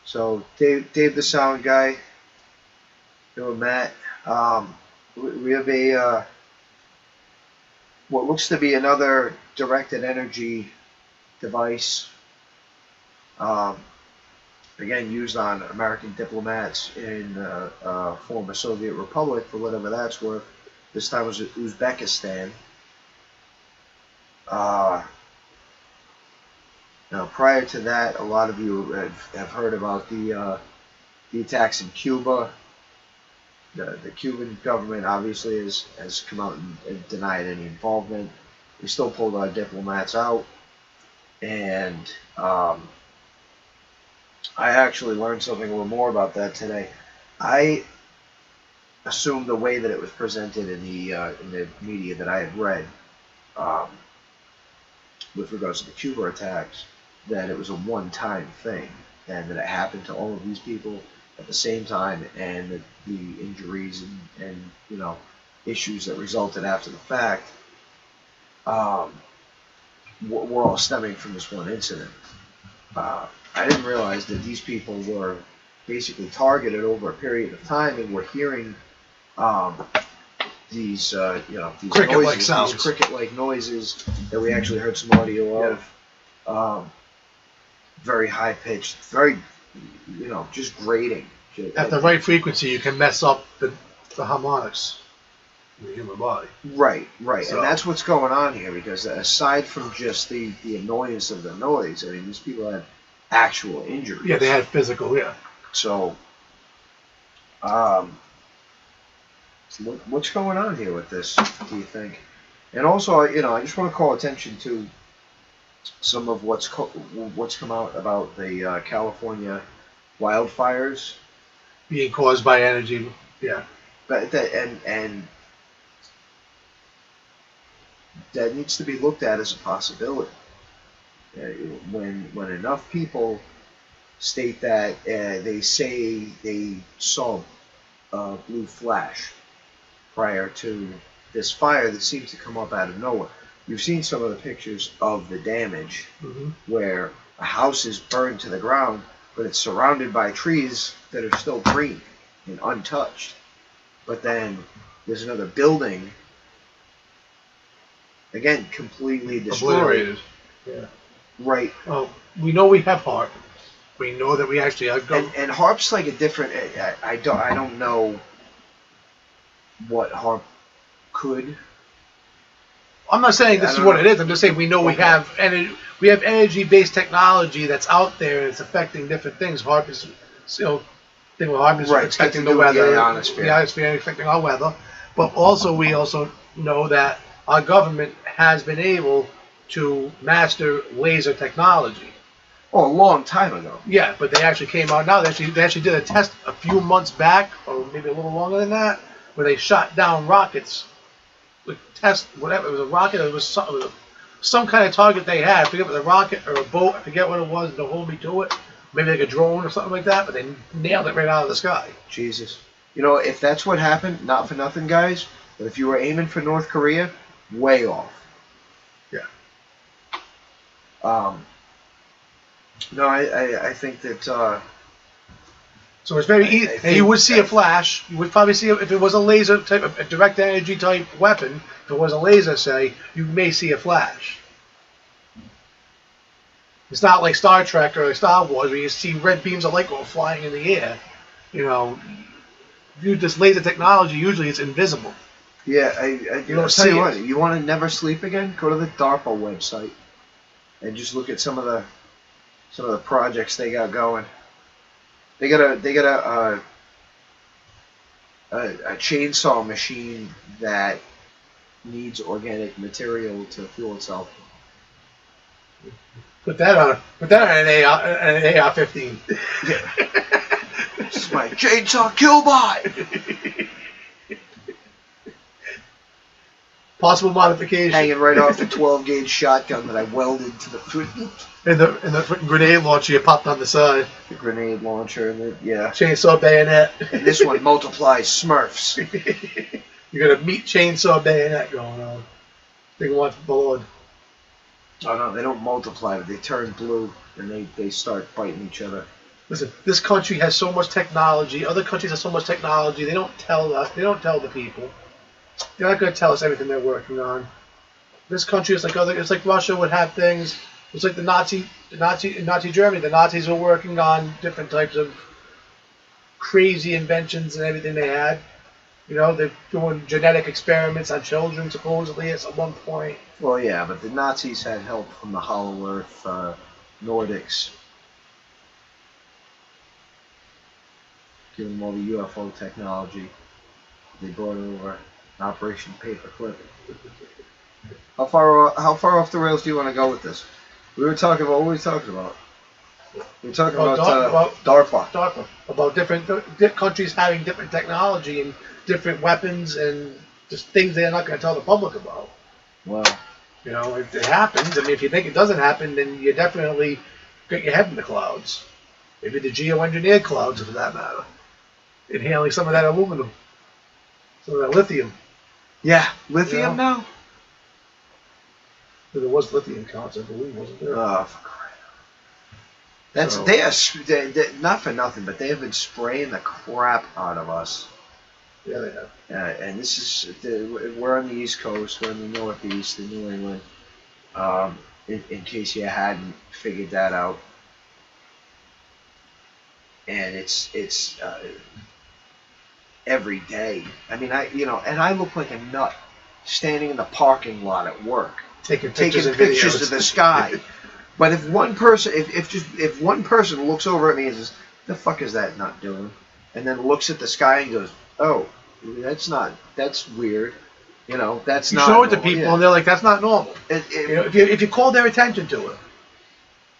So Dave the Sound Guy, doing Matt. We have a what looks to be another directed energy device. Um, Again, used on American diplomats in former Soviet Republic for whatever that's worth. This time was Uzbekistan. Uh, Now, prior to that, a lot of you have heard about the attacks in Cuba. The Cuban government obviously has come out and denied any involvement. We still pulled our diplomats out, and I actually learned something a little more about that today. I assumed the way that it was presented in the media that I had read um, with regards to the Cuba attacks, that it was a one-time thing, and that it happened to all of these people at the same time, and that the injuries and issues that resulted after the fact were all stemming from this one incident. I didn't realize that these people were basically targeted over a period of time, and we're hearing these these cricket-like noises, sounds, these cricket-like noises that we actually heard some audio of. Very high pitched, very just grating. At the right frequency, you can mess up the harmonics in the human body. Right. So, And that's what's going on here, because aside from just the annoyance of the noise, I mean, these people had actual injuries. Yeah, they had physical, yeah. So, what's going on here with this, do you think? And also, I just want to call attention to some of what's come out about the California wildfires being caused by energy, yeah. But that needs to be looked at as a possibility. When enough people state that they say they saw a blue flash prior to this fire that seems to come up out of nowhere. You've seen some of the pictures of the damage, where a house is burned to the ground, but it's surrounded by trees that are still green and untouched. But then there's another building, again, completely destroyed. Obliterated. Yeah. Right. Well, we know we have HAARP. We know that we actually have. And HAARP's like a different. I don't know what HAARP could. I'm not saying this is what it is. I'm just saying we know we have energy-based technology that's out there and it's affecting different things. HAARP is, thing with HAARP is affecting the weather, the ionosphere, affecting our weather. But also, we also know that our government has been able to master laser technology. Oh, a long time ago. Yeah, but they actually came out now. They actually did a test a few months back, or maybe a little longer than that, where they shot down rockets. Test whatever, it was a rocket, it was some kind of target they had. I forget if it was a rocket or a boat, I forget what it was, don't hold me to it. Maybe like a drone or something like that, but they nailed it right out of the sky. Jesus. If that's what happened, not for nothing, guys, but if you were aiming for North Korea, way off. Yeah. No, I think that so it's very easy. And you would see a flash. You would probably see if it was a laser type, a direct energy type weapon. If it was a laser, say, you may see a flash. It's not like Star Trek or Star Wars where you see red beams of light go flying in the air. This laser technology, usually it's invisible. Yeah, I tell you what. You want to never sleep again? Go to the DARPA website and just look at some of the projects they got going. They got a chainsaw machine that needs organic material to fuel itself. Put that on an AR-15. Yeah. This is my chainsaw killbot. Possible modification. Hanging right off the 12-gauge shotgun that I welded to the foot. And the grenade launcher you popped on the side. The grenade launcher, yeah. Chainsaw bayonet. And this one multiplies Smurfs. You got a meat chainsaw bayonet going on. Big one for the Lord. Oh no, they don't multiply, but they turn blue and they start fighting each other. Listen, this country has so much technology. Other countries have so much technology. They don't tell us. They don't tell the people. They're not going to tell us everything they're working on. This country is like other. It's like Russia would have things. It's like in Nazi Germany. The Nazis were working on different types of crazy inventions and everything they had. You know, they're doing genetic experiments on children supposedly at one point. Well, yeah, but the Nazis had help from the Hollow Earth Nordics, giving them all the UFO technology. They brought over Operation Paperclip. How far off the rails do you want to go with this? We were talking about what were we talking about? We were talking about DARPA. DARPA. About different countries having different technology and different weapons and just things they're not going to tell the public about. Well, you know, if it happens, I mean, if you think it doesn't happen, then you definitely get your head in the clouds. Maybe the geoengineered clouds, for that matter. Inhaling some of that aluminum, some of that lithium. Yeah, lithium now? There was lithium counts, I believe, wasn't there? Oh, for crying out. They not for nothing, but they have been spraying the crap out of us. Yeah, they have. And this is we're on the East Coast, we're in the Northeast, in New England. In case you hadn't figured that out, and it's every day. I mean, I look like a nut standing in the parking lot at work, taking pictures of the sky. But if one person, if one person looks over at me and says, "The fuck is that nut doing?" and then looks at the sky and goes, "Oh, that's weird." You know, that's you not. You show it to normal. people, Yeah. and they're like, "That's not normal." You know, if you call their attention to it,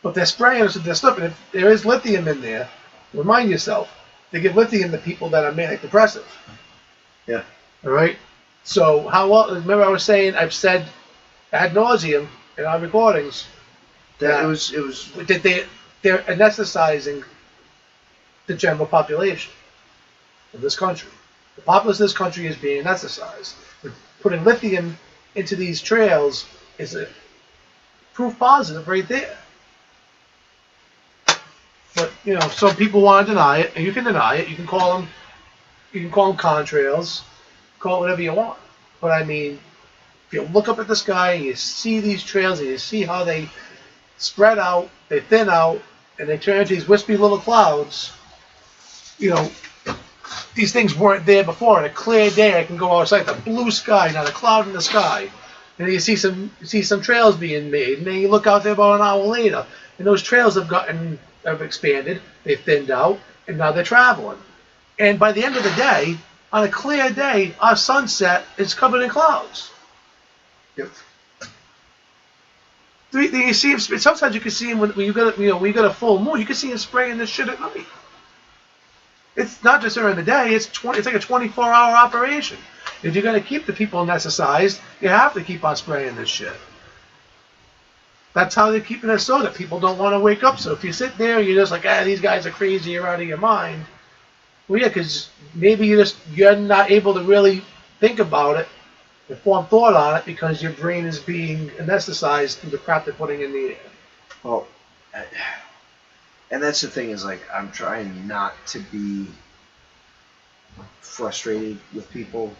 but they're spraying us with their stuff, and if there is lithium in there, remind yourself they give lithium to people that are manic depressive. Yeah. All right. So remember I was saying I've said ad nauseum in our recordings that it was that they're anesthetizing the general population of this country. The populace of this country is being anesthetized. Putting lithium into these trails is a proof positive right there. But you know, some people want to deny it, and you can deny it. You can call them contrails, call it whatever you want. But I mean, if you look up at the sky and you see these trails and you see how they spread out, they thin out, and they turn into these wispy little clouds, you know, these things weren't there before. On a clear day, I can go outside, the blue sky, not a cloud in the sky, and then you see some trails being made, and then you look out there about an hour later, and those trails have expanded, they've thinned out, and now they're traveling. And by the end of the day, on a clear day, our sunset is covered in clouds. Yep. You see him. Sometimes you can see him when you got a full moon. You can see him spraying this shit at night. It's not just during the day. It's like a 24-hour operation. If you're going to keep the people anesthetized, you have to keep on spraying this shit. That's how they're keeping it so that people don't want to wake up. So if you sit there and you're just like, these guys are crazy, you're out of your mind. Well, yeah, because maybe you're not able to really think about it and form thought on it because your brain is being anesthetized through the crap they're putting in the air. Well, and that's the thing is, like, I'm trying not to be frustrated with people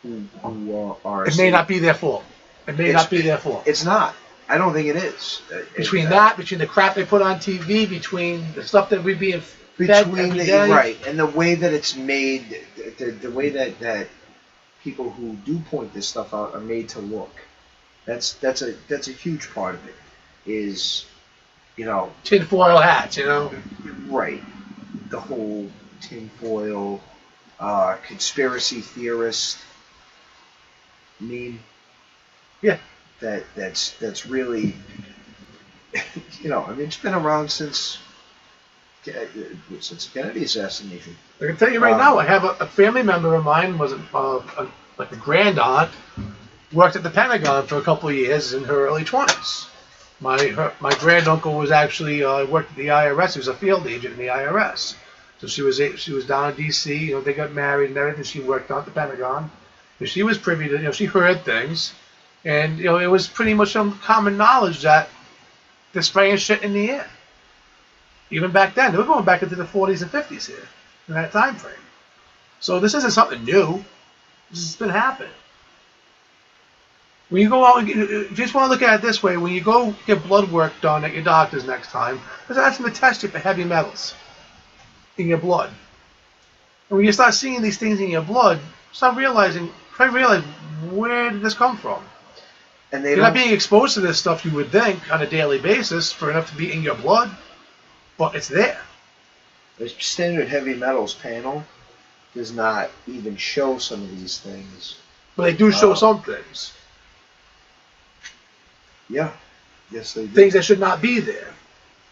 who are. It may not be their fault. It may not be their fault. It's not. I don't think it is. Between the crap they put on TV, between the stuff that we're being fed every day. Right, and the way that it's made, the way that people who do point this stuff out are made to look. That's a huge part of it. Is, you know, tinfoil hats, you know. Right, the whole tinfoil conspiracy theorist meme. Yeah. That's really, you know, I mean, it's been around since the Kennedy assassination. I can tell you right now, I have a family member of mine was like a grand aunt, worked at the Pentagon for a couple of years in her early 20s. My granduncle was actually worked at the IRS. He was a field agent in the IRS. So she was down in D.C. You know, they got married and everything. She worked out at the Pentagon. And she was privy to, you know, she heard things. And, you know, it was pretty much some common knowledge that they're spraying shit in the air. Even back then, they were going back into the 40s and 50s here in that time frame. So this isn't something new. This has been happening. When you go out, if you just want to look at it this way, when you go get blood work done at your doctor's next time, just ask them to test you for heavy metals in your blood. And when you start seeing these things in your blood, try to realize where did this come from. And You're not being exposed to this stuff, you would think, on a daily basis for enough to be in your blood, but it's there. The standard heavy metals panel does not even show some of these things. But they do show some things. Yeah. Yes, they do. Things that should not be there,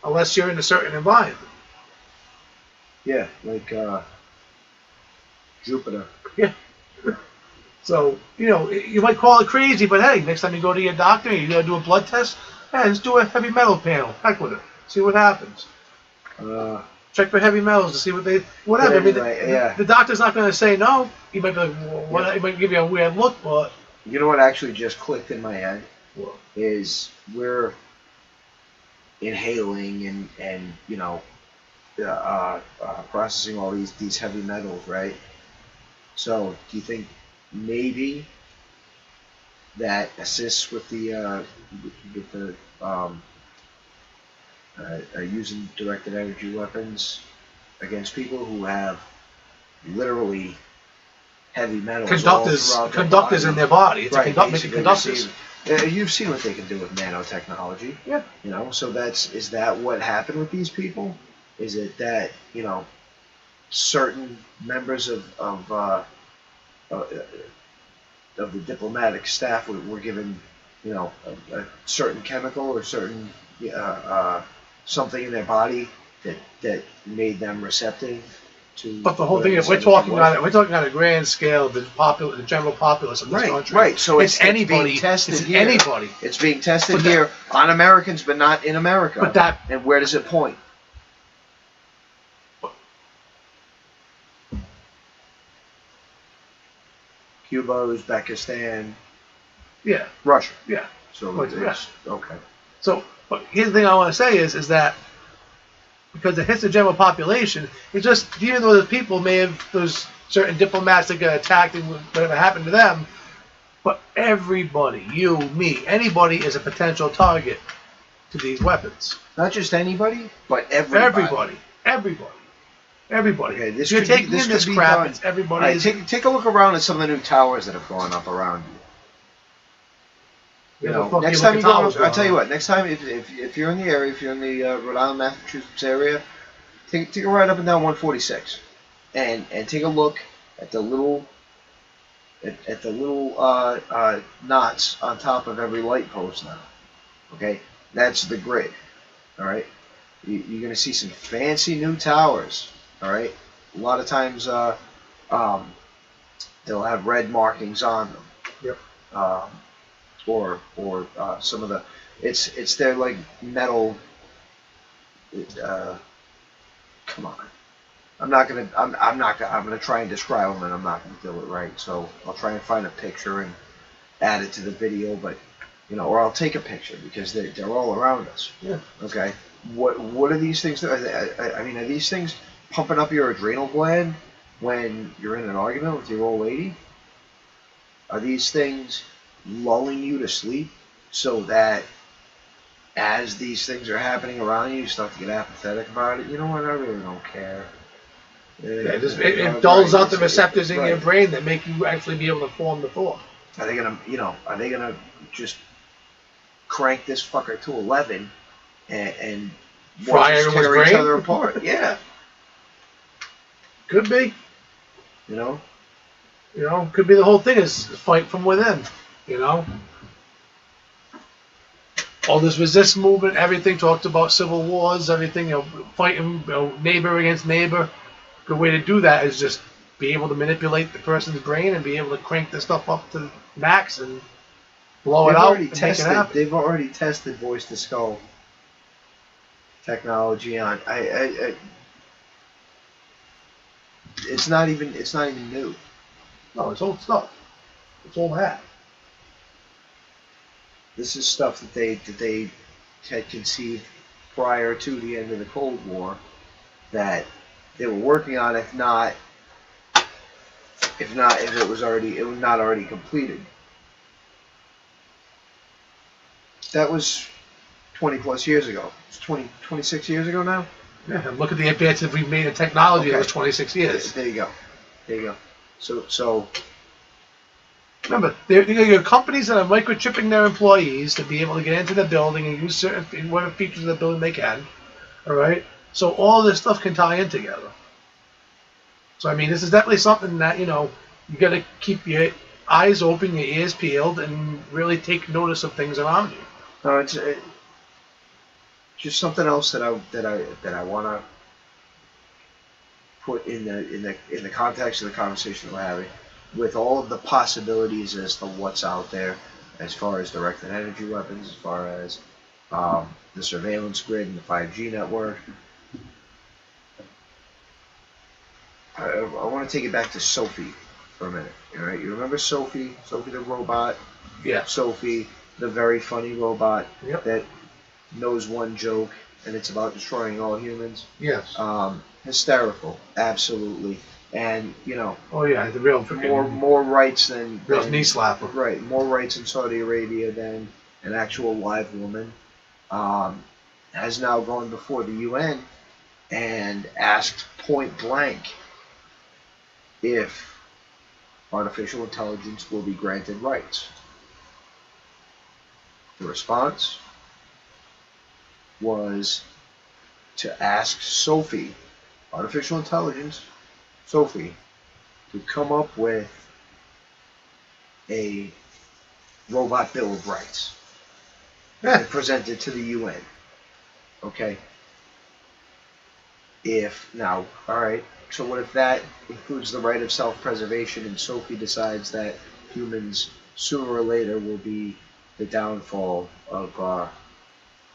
unless you're in a certain environment. Yeah, like Jupiter. Yeah. So, you might call it crazy, but hey, next time you go to your doctor and you're going to do a blood test, hey, let's do a heavy metal panel. Heck with it. See what happens. Check for heavy metals to see whatever. Anyway, the doctor's not going to say no. He might be like, well, he might give you a weird look, but... You know what actually just clicked in my head? What? Is we're inhaling and processing all these heavy metals, right? So, do you think maybe that assists with the using directed energy weapons against people who have literally heavy metals conductors in their body? It's right, making conductors. You've seen what they can do with nanotechnology. Yeah. So is that what happened with these people? Is it that, certain members of the diplomatic staff were given, a certain chemical or certain something in their body that made them receptive to. But the whole thing is, we're talking on a grand scale, the general populace of this country. Right. So it's anybody. Being tested it's here. Anybody. It's being tested here on Americans, but not in America. And where does it point? Cuba, Uzbekistan, yeah, Russia. Yeah. So it's okay. So, but here's the thing I want to say is that because it hits the general population, it's just even though those people there's certain diplomats that get attacked and whatever happened to them, but everybody, you, me, anybody is a potential target to these weapons. Not just anybody, but everybody. Everybody. Okay, you're taking in this crap. It's everybody. Right, take a look around at some of the new towers that have gone up around you. Next time you go, I'll tell you what. Next time, if you're in the area, if you're in the Rhode Island, Massachusetts area, take a ride up and down 146, and take a look at the little knots on top of every light post now. Okay, that's the grid. All right, you're going to see some fancy new towers. All right, a lot of times they'll have red markings on them. Yep. Or some of the it's their like metal. Come on, I'm gonna try and describe them, and I'm not gonna do it right. So I'll try and find a picture and add it to the video, but or I'll take a picture because they're all around us. Yeah. Okay. What are these things? I mean, are these things pumping up your adrenal gland when you're in an argument with your old lady? Are these things lulling you to sleep so that as these things are happening around you, you start to get apathetic about it? You know what? I really don't care. It dulls out the receptors in your brain that make you actually be able to form the thought. Are they gonna just crank this fucker to 11 and fry everyone's tear brain? Each other apart? Yeah. Could be. Could be the whole thing is fight from within. All this resist movement, everything talks about civil wars, everything, fighting neighbor against neighbor. Good way to do that is just be able to manipulate the person's brain and be able to crank the stuff up to the max and blow it out and make it happen. They've already tested voice to skull technology on. It's not even new. No, it's old stuff. It's old hat. This is stuff that they had conceived prior to the end of the Cold War that they were working on, if it was not already completed. That was 20 plus years ago. It's 26 years ago now. Yeah, and look at the advances we've made in technology. That was 26 years. There you go. So remember, there are companies that are microchipping their employees to be able to get into the building and use certain whatever features of the building they can. All right. So all this stuff can tie in together. So I mean, this is definitely something that you got to keep your eyes open, your ears peeled, and really take notice of things around you. No, it's just something else that I want to put in the context of the conversation we're having, with all of the possibilities as to what's out there, as far as directed energy weapons, as far as the surveillance grid and the 5G network. I want to take it back to Sophie for a minute. All right, you remember Sophie the robot? Yeah. Sophie, the very funny robot Yep. that knows one joke and it's about destroying all humans. Yes. Hysterical, absolutely, and Oh yeah, the real more rights than knee slapper. Right, more rights in Saudi Arabia than an actual live woman. Has now gone before the UN and asked point blank if artificial intelligence will be granted rights. The response was to ask Sophie, artificial intelligence, Sophie, to come up with a robot bill of rights and present it to the UN. Okay. So what if that includes the right of self-preservation, and Sophie decides that humans sooner or later will be the downfall of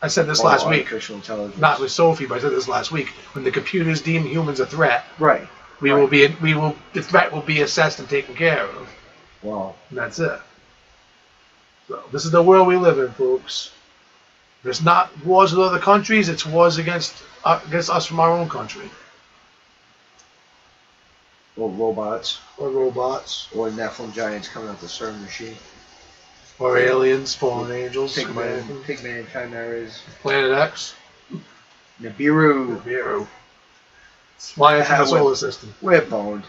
I said this last week. Artificial intelligence. Not with Sophie, but I said this last week. When the computers deem humans a threat, Right. The threat will be assessed and taken care of. Well, And that's it. So this is the world we live in, folks. If it's not wars with other countries, it's wars against us from our own country. or robots, Or robots. or Nephilim giants coming out the CERN machine. Or aliens, fallen angels, Pigman chimeras. Planet X. Nibiru. Nibiru. Flying through the solar system. We're boned.